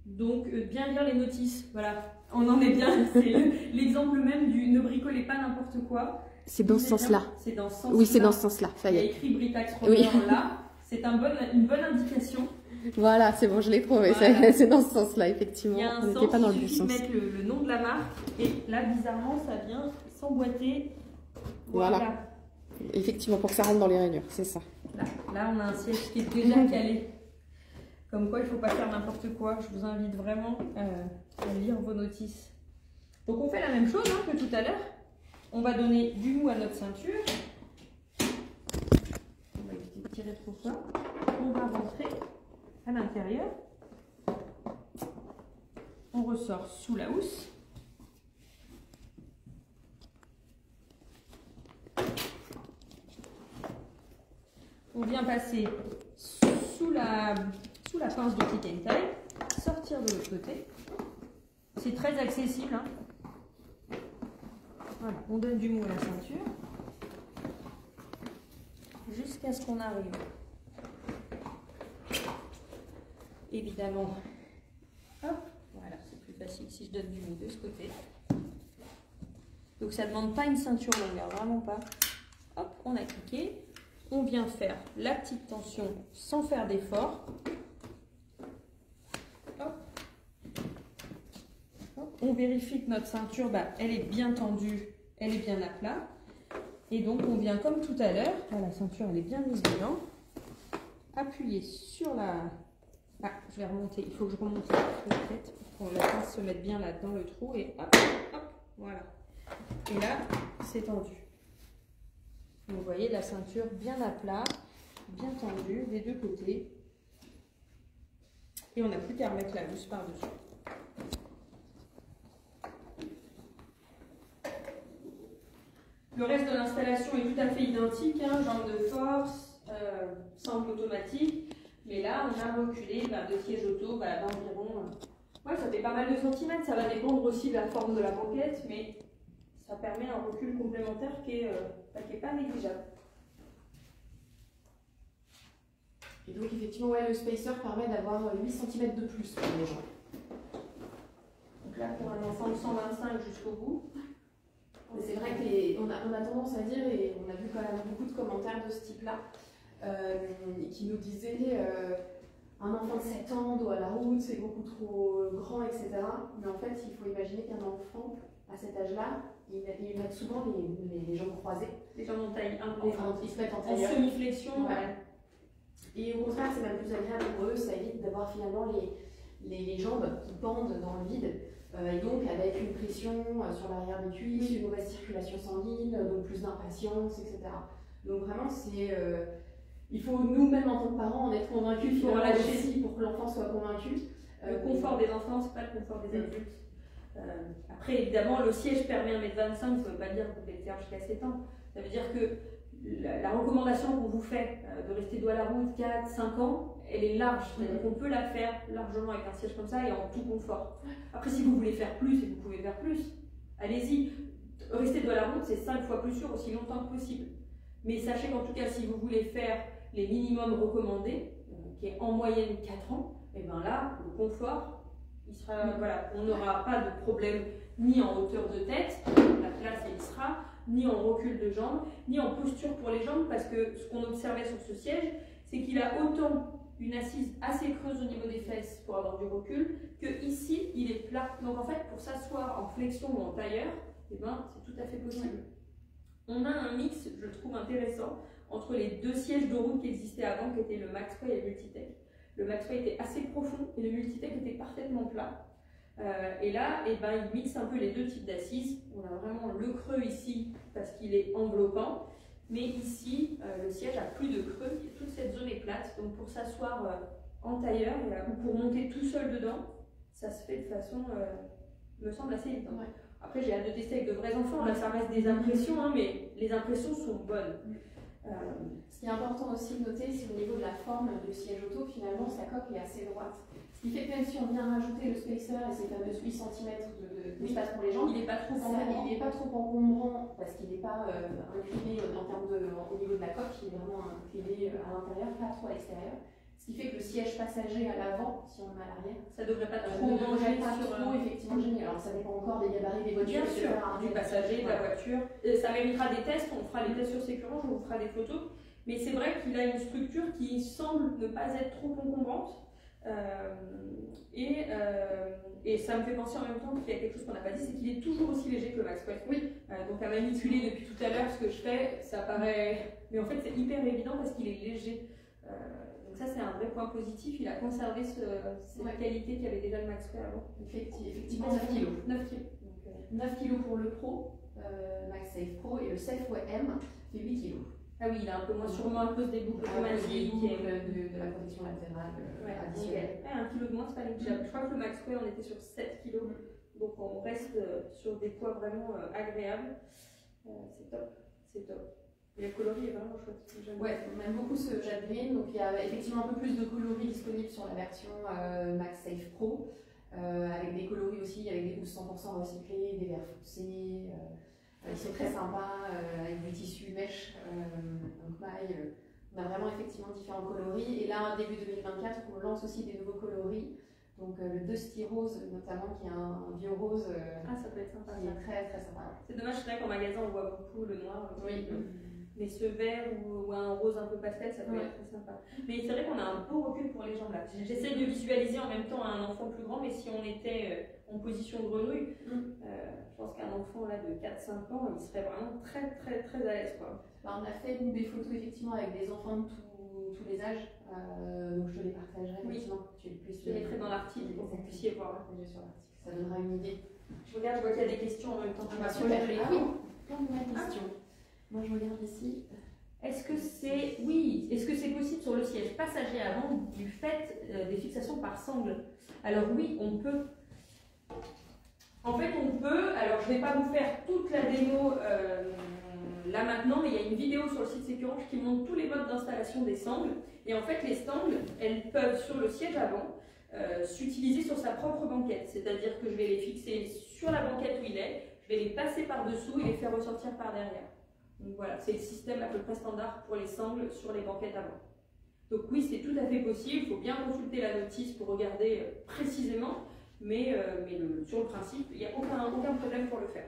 Donc bien lire les notices, voilà. On en est bien, c'est l'exemple même du ne bricolez pas n'importe quoi. C'est dans ce sens-là. C'est dans ce sens-là. Oui, c'est dans ce sens-là, ça y est. Il y a écrit Britax Roller là, c'est une bonne indication. Voilà, c'est bon, je l'ai trouvé. Voilà. C'est dans ce sens-là, effectivement. Il y a un On sens, n'était pas dans le il bon suffit de sens. mettre le nom de la marque et là, bizarrement, ça vient s'emboîter. Voilà. Effectivement, pour que ça rentre dans les rainures, c'est ça. Là, on a un siège qui est déjà calé. Comme quoi, il ne faut pas faire n'importe quoi. Je vous invite vraiment à lire vos notices. Donc, on fait la même chose que tout à l'heure. On va donner du mou à notre ceinture. On va éviter de tirer trop fort. On va rentrer à l'intérieur. On ressort sous la housse. On vient passer sous la pince de click and tie, sortir de l'autre côté. C'est très accessible. Voilà, on donne du mou à la ceinture jusqu'à ce qu'on arrive. Évidemment, hop, voilà, c'est plus facile si je donne du mou de ce côté. Donc ça ne demande pas une ceinture longueur, vraiment pas. Hop, on a cliqué. On vient faire la petite tension sans faire d'effort. On vérifie que notre ceinture, elle est bien tendue, elle est bien à plat. Et donc, on vient comme tout à l'heure, la ceinture, elle est bien mise dedans. Appuyer sur la... Ah, je vais remonter, il faut que je remonte la tête pour qu'on la fasse se mettre bien là dans le trou. Et hop, hop, voilà. Et là, c'est tendu. Vous voyez la ceinture bien à plat, bien tendue des deux côtés. Et on n'a plus qu'à remettre la housse par-dessus. Le reste de l'installation est tout à fait identique, jambe de force, sangle automatique. Mais là, on a reculé de siège auto d'environ... Ouais, ça fait pas mal de centimètres, ça va dépendre aussi de la forme de la banquette, mais ça permet un recul complémentaire qui est pas négligeable. Et donc effectivement, le spacer permet d'avoir 8 cm de plus pour les gens. Donc là, pour un enfant de 125 jusqu'au bout. C'est vrai qu'on a tendance à dire, et on a vu quand même beaucoup de commentaires de ce type-là, qui nous disaient un enfant de 7 ans, dos à la route, c'est beaucoup trop grand, etc. Mais en fait, il faut imaginer qu'un enfant, à cet âge-là, ils mettent souvent les jambes croisées. Les jambes en taille ils se mettent en tailleur. En semi-flexion. Ouais. Et au contraire, c'est même plus agréable pour eux, ça évite d'avoir finalement les jambes qui pendent dans le vide. Et donc avec une pression sur l'arrière des cuisses, une mauvaise circulation sanguine, donc plus d'impatience, etc. Donc vraiment, il faut nous-mêmes en tant que parents en être convaincus finalement aussi pour que l'enfant soit convaincu. Le confort des enfants, c'est pas le confort des adultes. Après, évidemment, le siège permet 1,25 m, ça ne veut pas dire que vous pouvez le faire jusqu'à 7 ans. Ça veut dire que la recommandation qu'on vous fait de rester dos à la route 4-5 ans, elle est large. C'est-à-dire qu'on peut la faire largement avec un siège comme ça et en tout confort. Après, si vous voulez faire plus et vous pouvez faire plus, allez-y. Rester dos à la route, c'est 5 fois plus sûr aussi longtemps que possible. Mais sachez qu'en tout cas, si vous voulez faire les minimums recommandés, qui est en moyenne 4 ans, et bien là, le confort, il sera, voilà, on n'aura pas de problème ni en hauteur de tête, la place elle sera, ni en recul de jambes, ni en posture pour les jambes, parce que ce qu'on observait sur ce siège, c'est qu'il a autant une assise assez creuse au niveau des fesses pour avoir du recul, que ici, il est plat. Donc en fait, pour s'asseoir en flexion ou en tailleur, eh ben, c'est tout à fait possible. On a un mix, je trouve intéressant, entre les deux sièges de route qui existaient avant, qui étaient le Maxway et le Multitech. Le Maxway était assez profond et le Multitech était parfaitement plat. Et là, eh ben, il mixe un peu les deux types d'assises. On a vraiment le creux ici parce qu'il est enveloppant, mais ici, le siège a plus de creux. Toute cette zone est plate, donc pour s'asseoir en tailleur ou pour monter tout seul dedans, ça se fait de façon, me semble assez évidente. Ouais. Après, j'ai hâte de tester avec de vrais enfants. Là, ça reste des impressions, mais les impressions sont bonnes. Ce qui est important aussi de noter, c'est au niveau de la forme du siège auto, finalement, sa coque est assez droite. Ce qui fait que même si on vient rajouter le spacer et ces fameux 8 cm d'espace pour les jambes, il n'est pas trop encombrant parce qu'il n'est pas incliné en termes au niveau de la coque, il est vraiment incliné à l'intérieur, pas trop à l'extérieur. Ce qui fait que le siège passager à l'avant, si on le met à l'arrière, ça ne devrait pas trop manger trop effectivement gêner. Alors ça dépend encore des gabarits des voitures, bien sûr, du passager, de la voiture. Ça méritera des tests, on fera les tests sur Sécurance, on vous fera des photos. Mais c'est vrai qu'il a une structure qui semble ne pas être trop encombrante. Et ça me fait penser en même temps qu'il y a quelque chose qu'on n'a pas dit, c'est qu'il est toujours aussi léger que le Maxwell. Oui. Donc à manipuler depuis tout à l'heure, ce que je fais, ça paraît... Mais en fait, c'est hyper évident parce qu'il est léger. Donc ça, c'est un vrai point positif. Il a conservé cette qualité qu'il y avait déjà le Maxwell avant. Effectivement, 9 kg. 9 kg. 9 kg pour le Pro, MagSafe Pro, et le Safeway M fait 8 kg. Ah oui, il est un peu moins sûrement à cause des boucles automatiques de la protection latérale additionnelle. 1 kg de moins, c'est pas négligeable. Je crois que le Maxwell, on était sur 7 kg. Donc on reste sur des poids vraiment agréables. C'est top, c'est top. Et le coloris est vraiment chouette. Ouais, on aime beaucoup ce jade green. Donc il y a effectivement un peu plus de coloris disponibles sur la version MagSafe Pro. Avec des coloris aussi, avec des gousses 100% recyclés, des verres foncés. Ils sont très sympas, avec du tissu mèche, donc maille. On a vraiment effectivement différents coloris. Et là, début 2024, on lance aussi des nouveaux coloris. Donc le Dusty Rose notamment, qui est un vieux rose. Ça peut être sympa. Qui est très très sympa. C'est dommage, c'est vrai qu'en magasin on voit beaucoup le noir. Oui. Mais ce vert ou un rose un peu pastel, ça peut être très sympa. Mais c'est vrai qu'on a un beau recul pour les jambes là. J'essaie de visualiser en même temps un enfant plus grand, mais si on était en position grenouille, je pense qu'un enfant là de 4-5 ans, il serait vraiment très très très à l'aise, quoi. On a fait des photos effectivement avec des enfants de tous les âges, donc je te les partagerai effectivement pour que tu puisses. Je les mettrai dans l'article pour que vous puissiez voir. Sur l'article, ça donnera une idée. Je regarde, je vois qu'il y a des questions en même temps. Plein de questions. Moi je regarde ici. Est-ce que c'est possible sur le siège passager avant du fait des fixations par sangle? Alors oui, on peut. En fait, on peut. Alors je ne vais pas vous faire toute la démo là maintenant, mais il y a une vidéo sur le site Sécurange qui montre tous les modes d'installation des sangles. Et en fait, les sangles, elles peuvent sur le siège avant s'utiliser sur sa propre banquette. C'est-à-dire que je vais les fixer sur la banquette où il est, je vais les passer par-dessous et les faire ressortir par derrière. Donc voilà, c'est le système à peu près standard pour les sangles sur les banquettes avant. Donc oui, c'est tout à fait possible, il faut bien consulter la notice pour regarder précisément, mais sur le principe, il n'y a aucun problème pour le faire.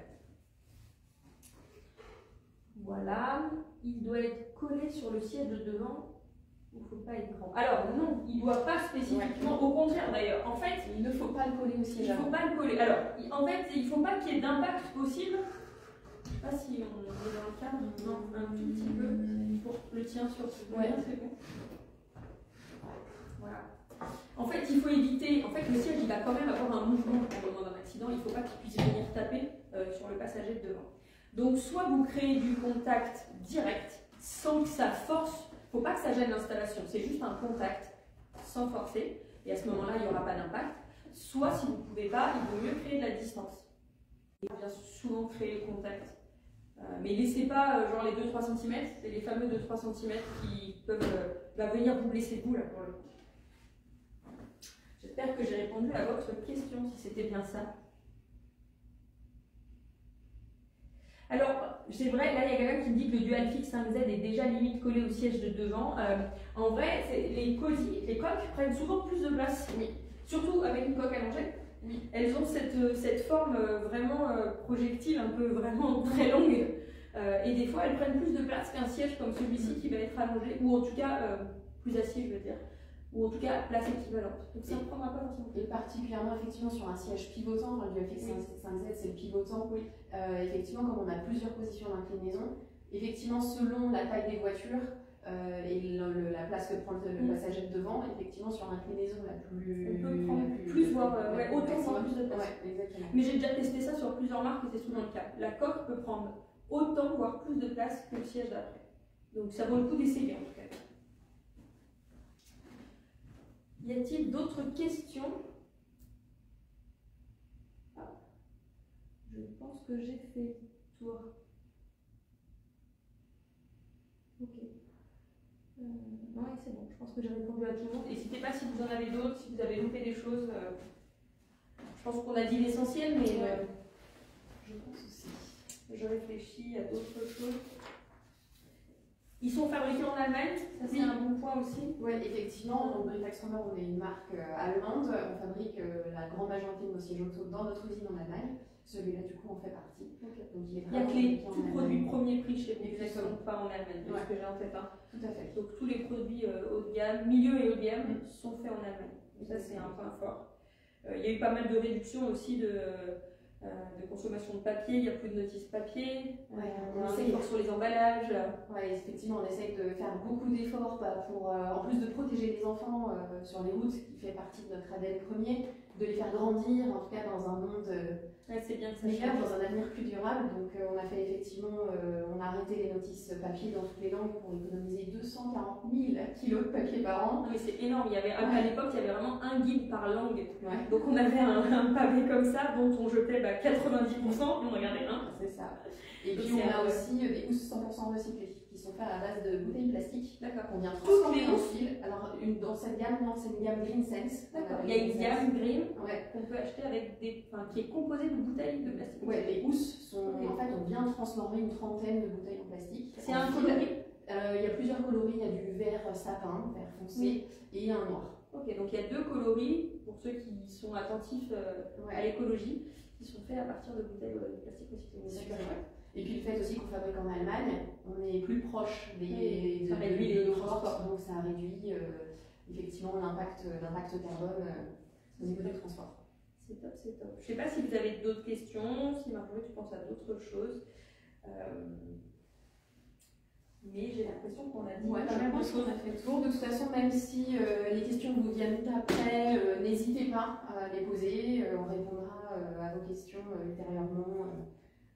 Voilà, il doit être collé sur le siège de devant, il ne faut pas être grand. Alors non, il ne doit pas spécifiquement, au contraire d'ailleurs, en fait, il ne faut pas le coller au siège avant. Il ne faut pas le coller. Alors, en fait, il ne faut pas qu'il y ait d'impact possible. Je ne sais pas si on est dans le cadre, non, un tout petit peu pour le tien sur ce point, c'est bon. Voilà. En fait, il faut éviter, en fait, le siège il va quand même avoir un mouvement au moment d'un accident, il ne faut pas qu'il puisse venir taper sur le passager de devant. Donc, soit vous créez du contact direct, sans que ça force, il ne faut pas que ça gêne l'installation, c'est juste un contact sans forcer, et à ce moment-là, il n'y aura pas d'impact. Soit, si vous ne pouvez pas, il vaut mieux créer de la distance. Et bien souvent créer le contact. Mais laissez pas genre les 2-3 cm, c'est les fameux 2-3 cm qui peuvent venir vous blesser vous là pour le coup. J'espère que j'ai répondu à votre question, si c'était bien ça. Alors, c'est vrai, là il y a quelqu'un qui me dit que le Dualfix 5Z est déjà limite collé au siège de devant. En vrai, les coques prennent souvent plus de place, surtout avec une coque allongée. Oui. Elles ont cette forme vraiment projectile, un peu vraiment très longue, et des fois elles prennent plus de place qu'un siège comme celui-ci qui va être allongé, ou en tout cas plus assis, je veux dire, ou en tout cas place équivalente. Donc ça ne prendra pas forcément. Et particulièrement effectivement sur un siège pivotant, dans le Dualfix 5Z c'est le pivotant, effectivement comme on a plusieurs positions d'inclinaison, effectivement selon la taille des voitures, et la place que prend le passager de devant, effectivement sur l'inclinaison la plus. On peut prendre autant voire plus de place. Exactement. Mais j'ai déjà testé ça sur plusieurs marques et c'est souvent le cas. La coque peut prendre autant voire plus de place que le siège d'après. Donc ça vaut le coup d'essayer en tout cas. Y a-t-il d'autres questions? Je pense que j'ai fait le tour. Ok. Non, c'est bon, je pense que j'ai répondu à tout le monde. N'hésitez pas si vous en avez d'autres, si vous avez loupé des choses. Je pense qu'on a dit l'essentiel, mais je pense aussi. Je réfléchis à d'autres choses. Ils sont fabriqués en Allemagne, ça c'est un bon point aussi. Oui, effectivement, donc Britax Romer, on est une marque allemande. On fabrique la grande majorité de nos sièges auto dans notre usine en Allemagne. Celui-là, du coup, en fait partie. Okay. Donc, il y a que les tout produits premier prix chez vous qui ne sont pas en Allemagne, parce que j'ai en tête. Tout à fait. Donc tous les produits haut de gamme, milieu et haut de gamme sont faits en Allemagne. Ça, c'est un point fort. Il y a eu pas mal de réductions aussi de consommation de papier, il n'y a plus de notices papier, on a un effort sur les emballages. Ouais, effectivement, on essaye de faire beaucoup d'efforts pour, en plus de protéger les enfants sur les routes, qui fait partie de notre ADN premier, de les faire grandir, en tout cas dans un monde c'est bien que ça meilleur, change. dans un avenir plus durable. Donc on a fait effectivement, on a arrêté les notices papier dans toutes les langues pour économiser 240 000 kilos de papier par an. Non, mais c'est énorme, il y avait, à l'époque il y avait vraiment un guide par langue, Ouais. donc on avait un pavé comme ça dont on jetait 90% et on regardait un. C'est ça. Et puis on a aussi des housses 100% recyclées qui sont faites à la base de bouteilles plastiques. D'accord. On vient transformer en fil. Alors dans cette gamme, non, c'est une gamme Green Sense. D'accord. Il y a une gamme green ouais. qu'on peut acheter avec qui est composée de bouteilles de plastique. Ouais, les housses sont. En fait, on vient transformer une trentaine de bouteilles en plastique. C'est un coloris. Il y a plusieurs coloris. Il y a du vert sapin, vert foncé, et un noir. Ok, donc il y a 2 coloris pour ceux qui sont attentifs à l'écologie, qui sont faits à partir de bouteilles de plastique recyclées. Super chouette. Et puis le fait aussi qu'on fabrique en Allemagne, on est plus proche de les transports. donc ça réduit effectivement l'impact carbone au niveau du transport. C'est top, c'est top. Je ne sais pas si vous avez d'autres questions, si Marjorie tu penses à d'autres choses. Mais j'ai l'impression qu'on a dit pas mal de choses. On a fait le tour. De toute façon, même si les questions vous viennent après, n'hésitez pas à les poser. On répondra à vos questions ultérieurement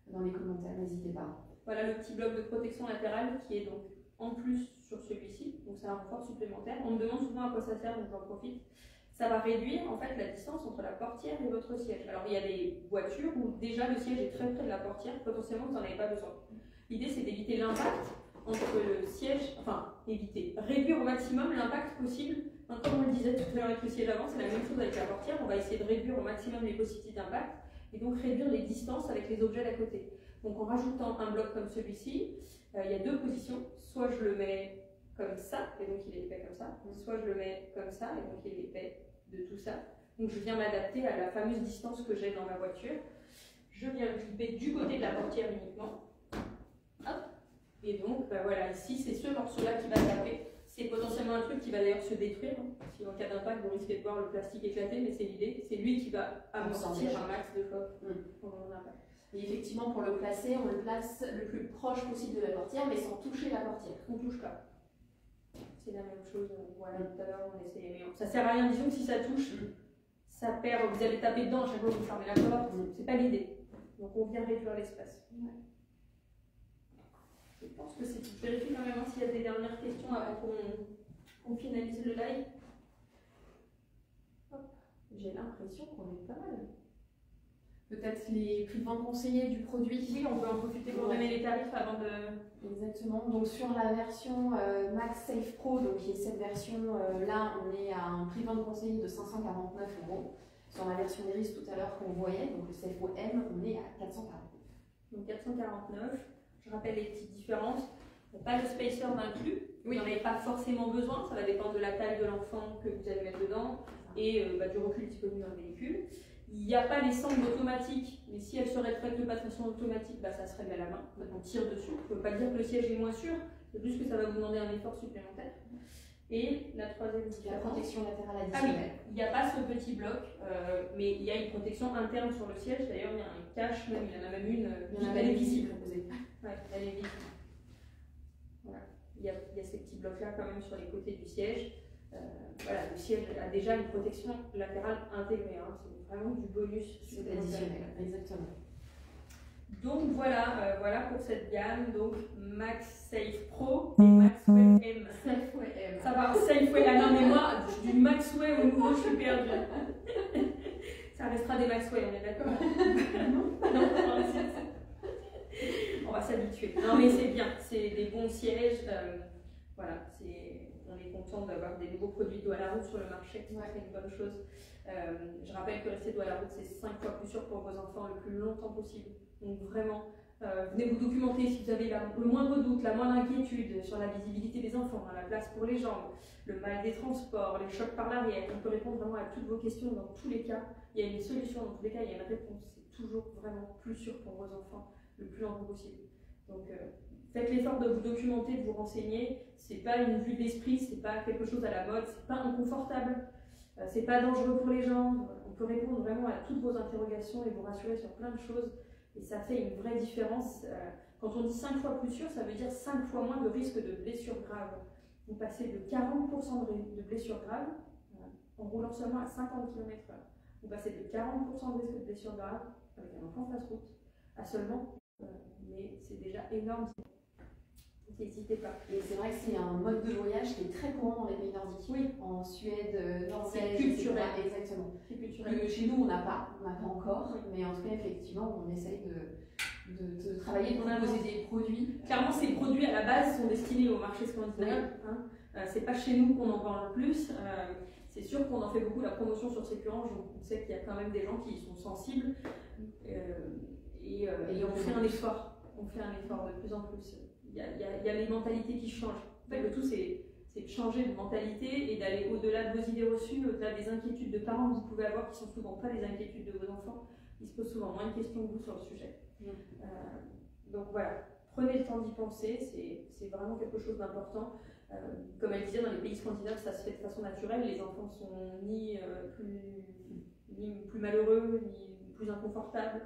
dans les commentaires. N'hésitez pas. Voilà le petit bloc de protection latérale qui est donc en plus sur celui-ci. Donc c'est un renfort supplémentaire. On me demande souvent à quoi ça sert, donc j'en profite. Ça va réduire en fait la distance entre la portière et votre siège. Alors il y a des voitures où déjà le siège est très près de la portière. Potentiellement vous n'en avez pas besoin. L'idée c'est d'éviter l'impact entre le siège, réduire au maximum l'impact possible. Donc, comme on le disait tout à l'heure avec le siège avant, c'est la même chose avec la portière, on va essayer de réduire au maximum les possibilités d'impact et donc réduire les distances avec les objets d'à côté. Donc en rajoutant un bloc comme celui-ci, il y a 2 positions, soit je le mets comme ça, et donc il est épais comme ça, soit je le mets comme ça, et donc il est épais de tout ça. Donc je viens m'adapter à la fameuse distance que j'ai dans ma voiture. Je viens le clipper du côté de la portière uniquement. Hop. Et donc, voilà, ici, c'est ce morceau-là qui va taper. C'est potentiellement un truc qui va d'ailleurs se détruire. Si en cas d'impact, vous risquez de voir le plastique éclater, mais c'est l'idée. C'est lui qui va amortir un max de choc pendant l'impact. Et effectivement, pour le placer, on le place le plus proche possible de la portière, mais sans toucher la portière. On ne touche pas. C'est la même chose. Voilà, tout à l'heure, on essayait. Mais ça sert à rien, disons que si ça touche, ça perd. Vous allez taper dedans à chaque fois que vous fermez la porte. C'est pas l'idée. Donc, on vient réduire l'espace. Je pense que c'est tout. Je vérifie quand même s'il y a des dernières questions avant qu'on finalise le live. J'ai l'impression qu'on est pas mal. Peut-être les prix de vente conseillés du produit. Oui, on peut en profiter pour donner les tarifs avant de... Exactement. Donc sur la version Max Safe Pro, donc qui est cette version là, on est à un prix de vente conseillé de 549 €. Sur la version Iris tout à l'heure qu'on voyait, donc le Safe Pro M, on est à 449. Donc 449. Je rappelle les petites différences. Pas le spacer inclus. Vous n'en avez pas forcément besoin. Ça va dépendre de la taille de l'enfant que vous allez mettre dedans et du recul disponible dans le véhicule. Il n'y a pas les sangles automatiques, mais si elles se règlent pas de façon automatique, ça se règle à la main. On tire dessus. Je ne peux pas dire que le siège est moins sûr, c'est juste que ça va vous demander un effort supplémentaire. Et la troisième différence, la protection latérale additionnelle. Il n'y a pas ce petit bloc, mais il y a une protection interne sur le siège. D'ailleurs, il y a un cache, même, il y en a même une. Elle est visible. Ouais, elle est visible. Voilà. Il y a ces petits blocs-là quand même sur les côtés du siège. Voilà, le siège a déjà une protection latérale intégrée. Hein. C'est vraiment du bonus. C'est additionnel, exactement. Donc voilà, voilà pour cette gamme. Donc Max Safe Pro et Maxwell M. Ça va, Safeway. Ah non mais moi, du Maxwell au nouveau, je suis perdue. Ça restera des Maxwell, on est d'accord? Non, on va s'habituer. Non mais c'est bien, c'est des bons sièges. Voilà, on est content d'avoir des nouveaux produits dos à la route sur le marché, c'est une bonne chose. Je rappelle que rester dos à la route, c'est 5 fois plus sûr pour vos enfants le plus longtemps possible. Donc vraiment, venez vous documenter si vous avez le moindre doute, la moindre inquiétude sur la visibilité des enfants, la place pour les jambes, le mal des transports, les chocs par l'arrière. On peut répondre vraiment à toutes vos questions dans tous les cas. Il y a une solution dans tous les cas, il y a une réponse. C'est toujours vraiment plus sûr pour vos enfants le plus longtemps possible. Donc faites l'effort de vous documenter, de vous renseigner. C'est pas une vue d'esprit, c'est pas quelque chose à la mode, c'est pas inconfortable. c'est pas dangereux pour les jambes. On peut répondre vraiment à toutes vos interrogations et vous rassurer sur plein de choses. Et ça fait une vraie différence. Quand on dit 5 fois plus sûr, ça veut dire 5 fois moins de risque de blessure grave. Vous passez de 40% de blessures graves en roulant seulement à 50 km/h. Vous passez de 40% de risque de blessure grave avec un enfant face-route à seulement, mais c'est déjà énorme. N'hésitez pas. Et c'est vrai que c'est un mode de voyage qui est très courant dans les pays nordiques. Oui. En Suède, Norvège, c'est culturel. Exactement. C'est culturel. Que chez nous, on n'a pas encore. Oui. Mais en tout cas, effectivement, on essaye de travailler pour proposer des produits. Clairement, ces produits à la base sont destinés au marché scandinave. Oui. Hein. C'est pas chez nous qu'on en vend le plus. C'est sûr qu'on en fait beaucoup la promotion sur Sécurange. On sait qu'il y a quand même des gens qui y sont sensibles. Et on fait un effort. On fait un effort de plus en plus. Il y a les mentalités qui changent. En fait, le tout, c'est de changer de mentalité et d'aller au-delà de vos idées reçues, au-delà des inquiétudes de parents que vous pouvez avoir, qui ne sont souvent pas les inquiétudes de vos enfants. Ils se posent souvent moins de questions que vous sur le sujet. Donc voilà, prenez le temps d'y penser, c'est vraiment quelque chose d'important. Comme elle disait, dans les pays scandinaves, ça se fait de façon naturelle. Les enfants sont ni plus malheureux, ni plus inconfortables.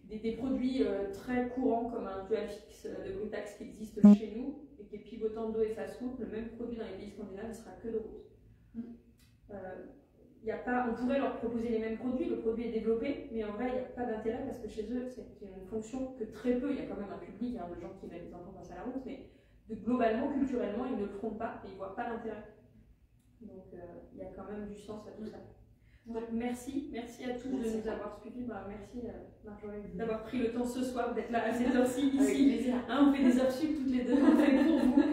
Des produits très courants comme un Dualfix de Brutax qui existe chez nous et qui est pivotant dos et face-route, le même produit dans les pays scandinaves ne sera que de route. On pourrait leur proposer les mêmes produits, le produit est développé, mais en vrai il n'y a pas d'intérêt parce que chez eux c'est une fonction que très peu, il y a quand même un public de gens qui mettent les enfants face à la route, mais globalement, culturellement, ils ne le feront pas et ils ne voient pas l'intérêt. Donc il y a quand même du sens à tout ça. Donc merci à tous de nous avoir suivis. Merci Marjorie d'avoir pris le temps ce soir d'être là à cette heure-ci ici. On fait des heures sup toutes les deux, on fait pour vous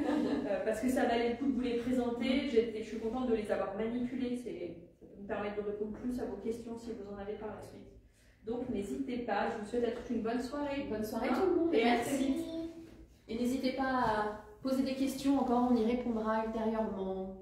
parce que ça valait le coup de vous les présenter. Je suis contente de les avoir manipulés. Ça peut me permettre de répondre plus à vos questions si vous en avez par la suite. Donc n'hésitez pas. Je vous souhaite à tous une bonne soirée. Bonne soirée tout le monde. Et à très vite. Et n'hésitez pas à poser des questions encore, on y répondra ultérieurement.